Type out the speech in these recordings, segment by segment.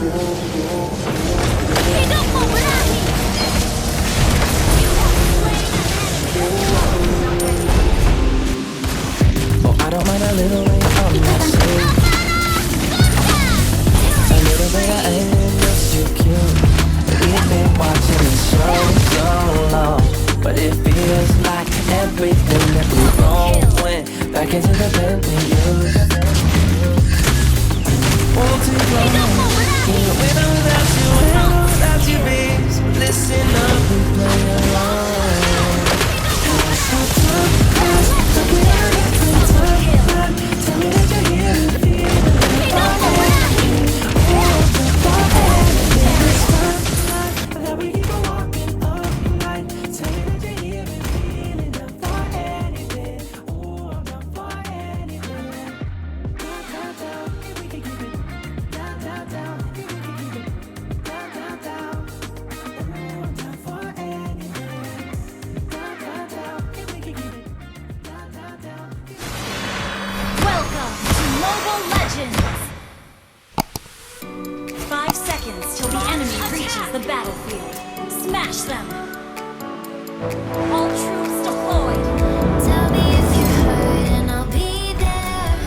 Hidup memberani. Oh, I don't mind a little rain on my sleeve. A little bit of anger, just too cute. We've been watching this show so long, but it feels like everything that we wrong went back into the bed we used. Won't take long, even with or without you, and without you, babe. So listen up and play along. So tough, look at everything tough. Tell me that you're here and feeling that we keep on walking all night. Tell me that you're here and feeling down for anything. Ooh, I'm down for anything. Down, down, down, if we can keep it. Down, down, down, if we can keep it. Down, down, down. Ooh, I'm down for anything. Down, down, down, if we can keep it. Down, down, down. Welcome to Mobile Legends. 5 seconds till the enemy reaches the battlefield. Smash them. All troops deployed. Tell me if you're hurt and I'll be there.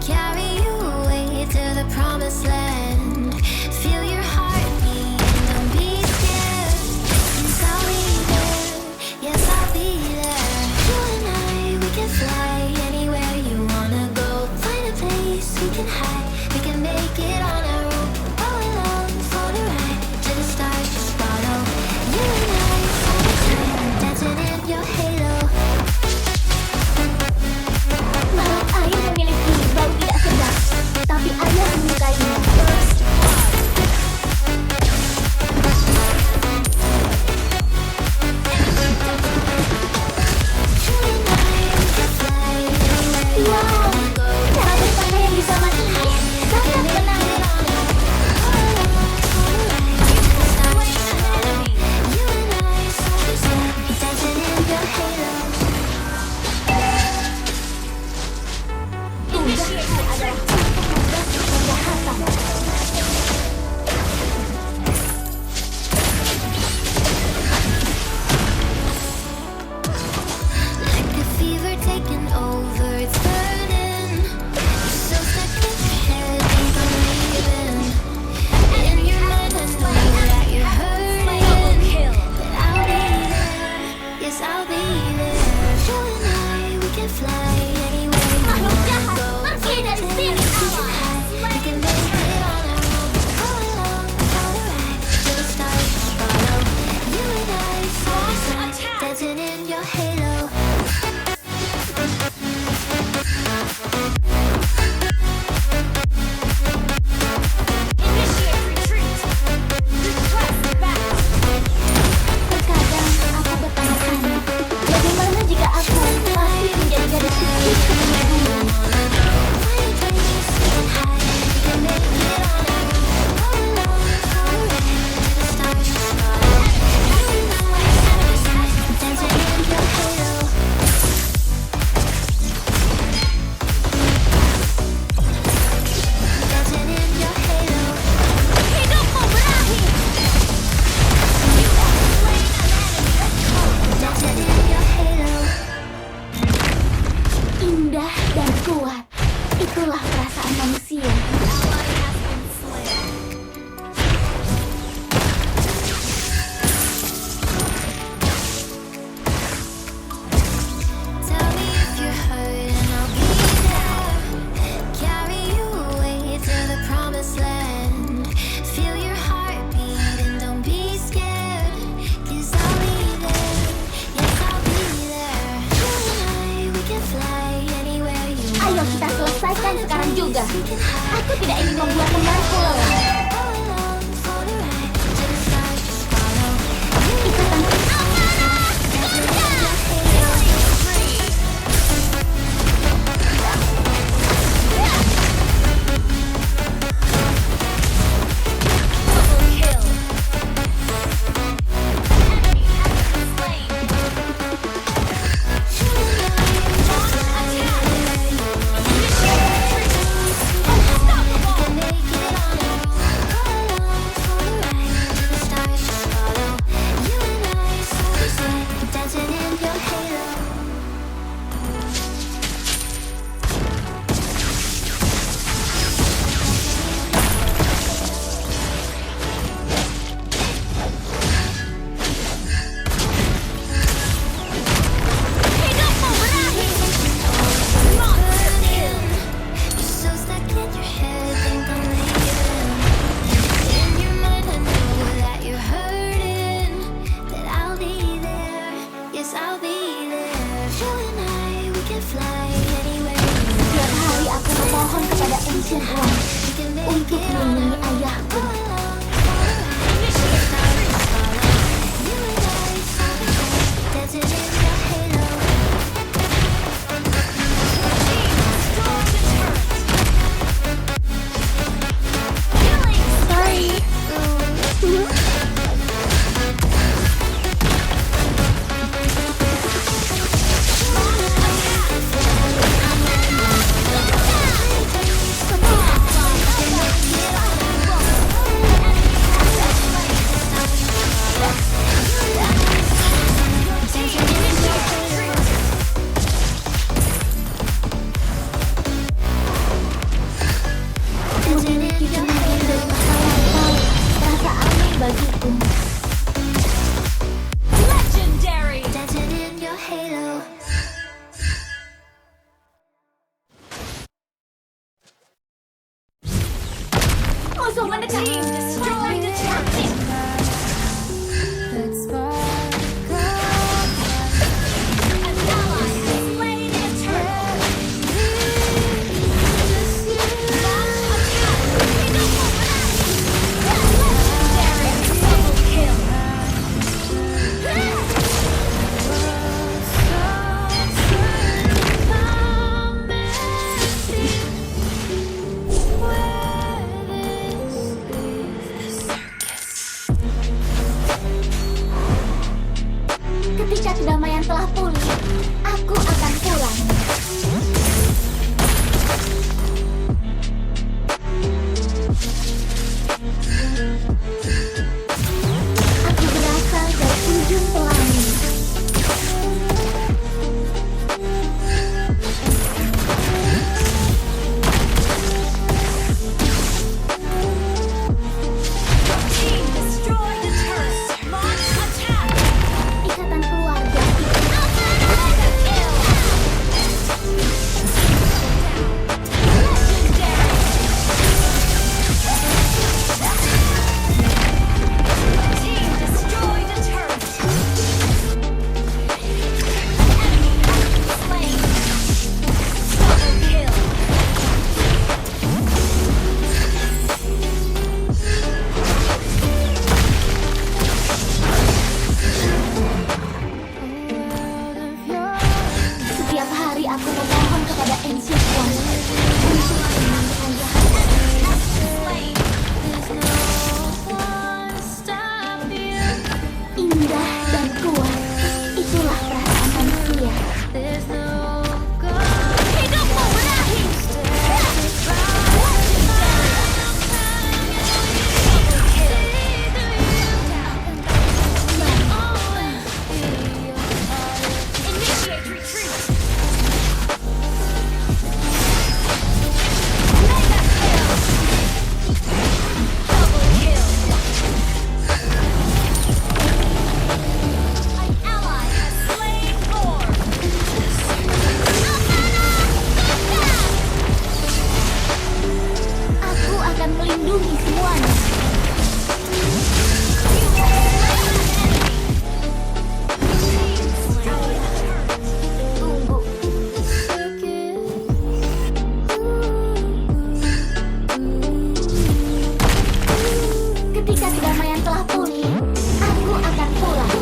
Carry you away to the promised land. Feel your heartbeat and don't be scared. 'Cause I'll be there, yes I'll be there. You and I, we can fly anywhere you wanna go. Find a place we can hide, we can make it on our own. Go along for the ride, to the stars just follow. You and I, all the time, dancing in your halo. Team destroy the target. that spark An ally has slain a turtle. Legendary double kill. Ketika kedamaian telah pulih, aku akan pulang. Aku berasal dari ujung pelangi. Team destroy the turret. Launch attack. Ikatan keluarga. Mega kill. Legendary. Team destroy the turret. Enemy slain. Double kill. Setiap hari aku memohon kepada Ancient One untuk menyembuhkan jahat. Slain. Indah dan kuat, itulah perasaan manusia. Hidupmu berakhir. Initiate retreat. Mega kill. Double kill. An ally has slain Thor. Aku akan melindungi semuanya. Tunggu. Ketika kedamaian telah pulih, aku akan pulang.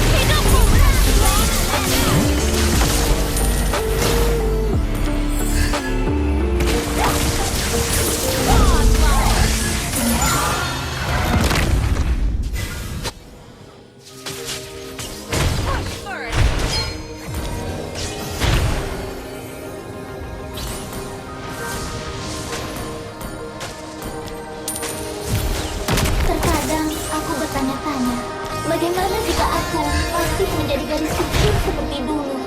Hidupmu berakhir. Push for it. Terkadang aku bertanya-tanya, bagaimana jika aku masih menjadi gadis kecil seperti dulu?